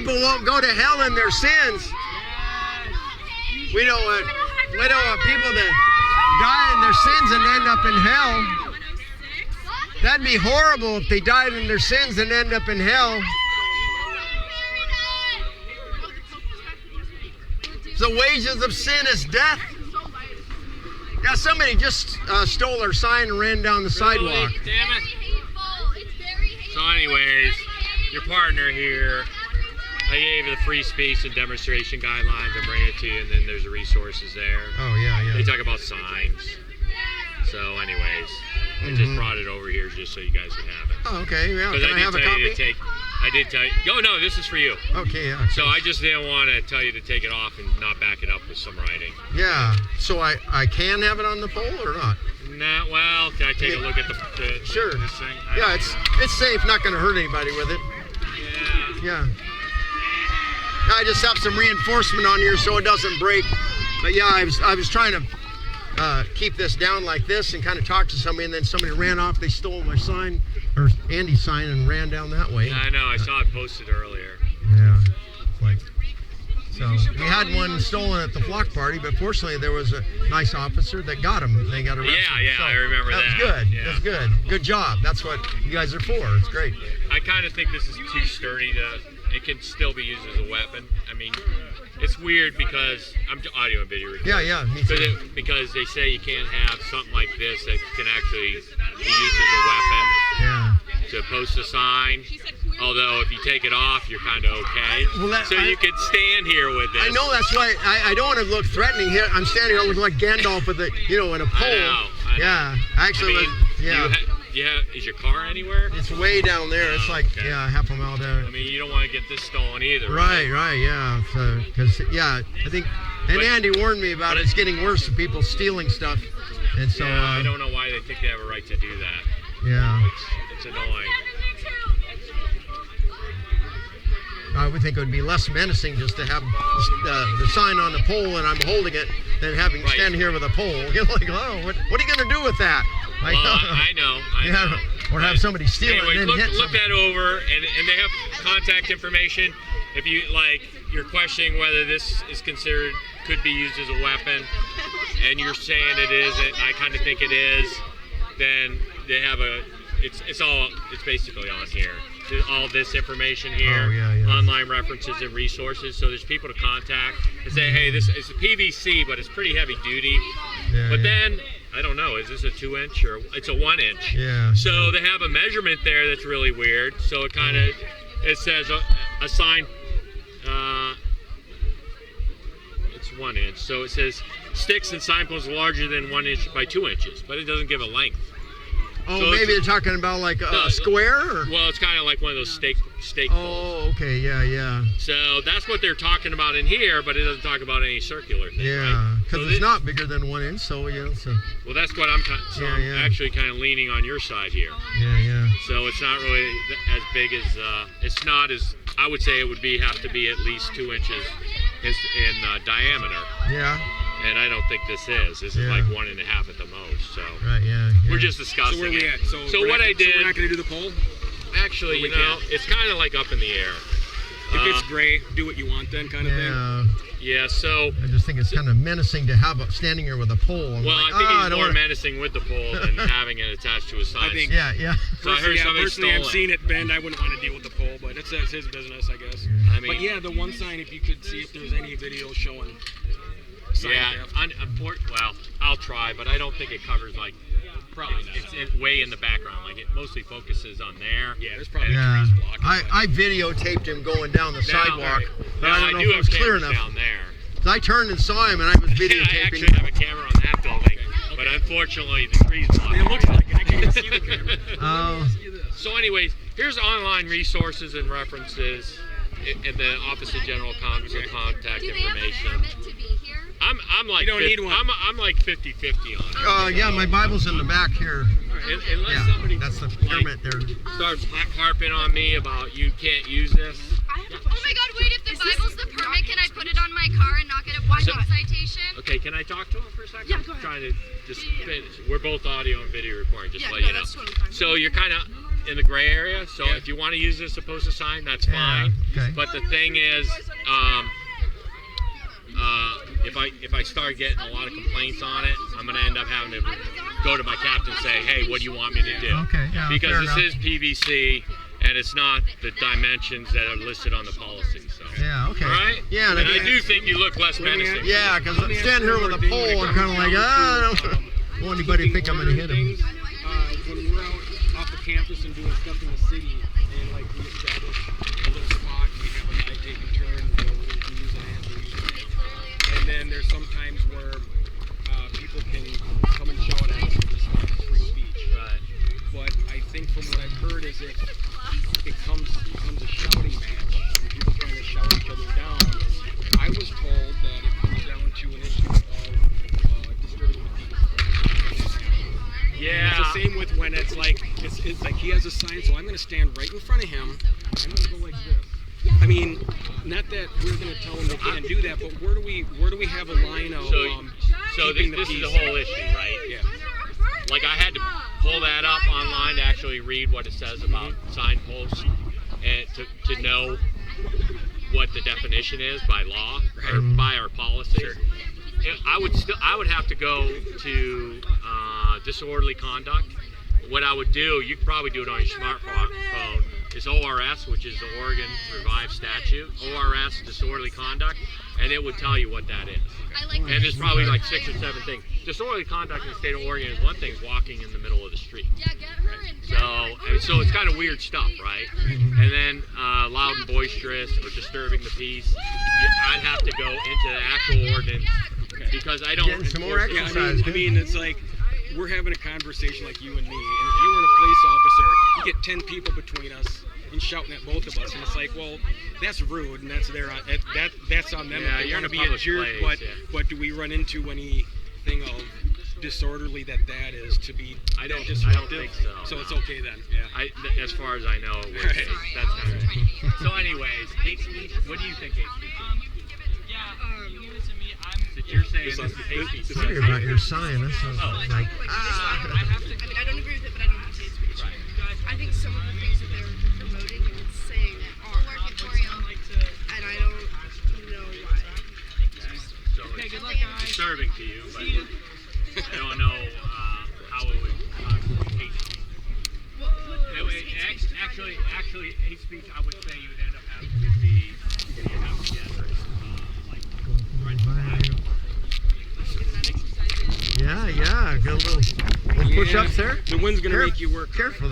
people won't go to hell in their sins. We don't want people to die in their sins and end up in hell. That'd be horrible if they died in their sins and end up in hell. The wages of sin is death. Yeah, somebody just stole our sign and ran down the sidewalk. Damn it. So anyways, your partner here, I gave you the free speech and demonstration guidelines. I bring it to you, and then there's the resources there. Oh, yeah. They talk about signs. So anyways, I just brought it over here just so you guys could have it. Oh, okay. Yeah. Can I have a copy? I did tell you. Oh, no, this is for you. Okay, yeah. So I just didn't want to tell you to take it off and not back it up with some writing. Yeah. So I can have it on the pole or not? Nah, well, can I take a look at the sure. This thing? Yeah, it's safe. Not going to hurt anybody with it. Yeah. I just have some reinforcement on here so it doesn't break. But yeah, I was trying to keep this down like this and kind of talk to somebody, and then somebody ran off. They stole my sign, or Andy's sign, and ran down that way. Yeah, I know. I saw it posted earlier. Yeah. So we had one stolen at the flock party, but fortunately there was a nice officer that got him. They got arrested. Yeah, so I remember that. That was good. Yeah. That's good. Good job. That's what you guys are for. It's great. I kind of think this is too sturdy to. It can still be used as a weapon. I mean, it's weird because I'm audio and video recording. Yeah, me too. Because they say you can't have something like this that can actually be used as a weapon. Yeah. To post a sign. Although if you take it off, you're kind of okay. You could stand here with this. I know, that's why I don't want to look threatening here. I'm standing here looking like Gandalf with a, in a pole. I know. Yeah, actually, is your car anywhere? It's way down there. It's like, half a mile down. I mean, you don't want to get this stolen either. Right, yeah. So, I think, Andy warned me about it's getting worse with people stealing stuff. And so, I don't know why they think they have a right to do that. Yeah. It's annoying. I would think it would be less menacing just to have the sign on the pole and I'm holding it than having stand here with a pole. You're like, oh, what are you going to do with that? Well, I know. Or have somebody steal it and then look that over, and they have contact information. If you you're questioning whether this is could be used as a weapon, and you're saying it is, and I kind of think it is, then they have it's basically on here. All this information here, online references and resources. So there's people to contact and say, hey, this is a PVC, but it's pretty heavy duty. Then, I don't know, is this a 2-inch or it's a 1-inch? Yeah. So they have a measurement there that's really weird. So it says a sign, it's 1 inch. So it says sticks and signposts larger than 1 inch by 2 inches, but it doesn't give a length. Oh, so maybe they're talking about like a square? Or? Well, it's kind of like one of those stake poles. Oh, okay, yeah. So that's what they're talking about in here, but it doesn't talk about any circular thing. Yeah, because it's not bigger than 1 inch, so Well, that's what I'm actually kind of leaning on your side here. Yeah. So it's not really as big as, it's not as, I would say it would have to be at least 2 inches in diameter. Yeah. And I don't think this is. This is like 1.5 at the most. So right, yeah. We're just discussing. So where are we at? So what I did. So we're not going to do the poll? Actually, it's kind of like up in the air. If it's gray, do what you want then, kind of thing. Yeah. So I just think it's kind of menacing to have standing here with a pole. Well, I think he's more menacing with the pole than having it attached to his sign. I think. Yeah. So I heard somebody personally, I've seen it bend. I wouldn't want to deal with the pole, but it's his business, I guess. I mean, but the one sign, if you could see if there's any video showing. Well, I'll try, but I don't think it covers probably not. It's way in the background. It mostly focuses on there. Yeah, there's probably trees blocking. I videotaped him going down the sidewalk, but I don't know if it was clear enough. Down there. So I turned and saw him, and I was videotaping. I actually have a camera on that building, but unfortunately the trees block. It looks like it. I can't see the camera. So, anyways, here's online resources and references in the Office of General Counsel contact information. Do they have a permit to be here? I'm like, you don't need one. I'm like 50-50 on it. My Bible's in the back here. Unless somebody that's the permit there. Starts harping on me about you can't use this. Oh my God! Wait, if the Bible's the permit, can I put it on my car and not get a parking citation? Okay, can I talk to him for a second? Yeah, go ahead. I'm trying to just finish. We're both audio and video recording, just to let you know. That's totally fine. So you're kind of in the gray area. So Yeah. if you want to use it as opposed to sign, that's Yeah, fine. okay. But the thing is, if I start getting a lot of complaints on it, I'm gonna end up having to go to my captain and say, hey, what do you want me to do? Okay, yeah, Because fair this enough. is PVC and it's not the dimensions that are listed on the policy. So. Yeah, okay. All right. Yeah, And I do think you look less menacing. Yeah, because I'm standing here with a pole, I'm kind of like, I don't want anybody to think I'm gonna hit him. When we're out off the campus and doing stuff in the city, and like we establish a little spot, we have a guy taking turns, we can use an hand. And then there's sometimes where people can come and shout at us and just want free speech. Right. But I think from what I've heard is if it becomes a shouting match, and people trying to shout each other down, I was told that it comes down to an issue of disturbing the peace. Yeah. It's the same with when it's like he has a sign, so I'm going to stand right in front of him. I'm going to go like this. I mean, not that we're going to tell them they can't do that, but where do we have a line of So keeping this the is peace? the whole issue, right? Yeah. Like I had to pull that up online to actually read what it says about signposts and to know what the definition is by law or by our policy. I would have to go to disorderly conduct. What I would do, you could probably do it on your smartphone. Is ORS, which is the Oregon Revised Statute. ORS, disorderly conduct, and it would tell you what that is. I like And there's probably like 6 or 7 things. Disorderly conduct in the state of Oregon is one thing, is walking in the middle of the street. Yeah, get her in. So it's kind of weird stuff, right? And then loud and boisterous or disturbing the peace, I'd have to go into the actual ordinance because I don't. Getting some more enforce it. exercise. I mean, it's like we're having a conversation like you and me, and if you were a police officer, you get 10 people between us and shouting at both of us, and it's like, well, that's rude, and that's that's on them. Yeah, If they you're want to in a be a public jerk, place, but do we run into anything of disorderly that is to be I don't disruptive? think so. So it's okay then. Yeah. As far as I know, it Right. that's kind of. So, anyways, hate speech. What do you think hate speech is? That you're saying this is hate speech. Sorry about your sign. That's like, I don't agree with it, but I don't think it's hate speech. I think some of the things that they're promoting and saying are and I don't know why. So it's disturbing to you, but I don't know how it would constitute hate speech. Actually, hate speech, I would say you would end up having to be, you have to get like yeah, get a little push-ups there. The wind's gonna make you work. Careful.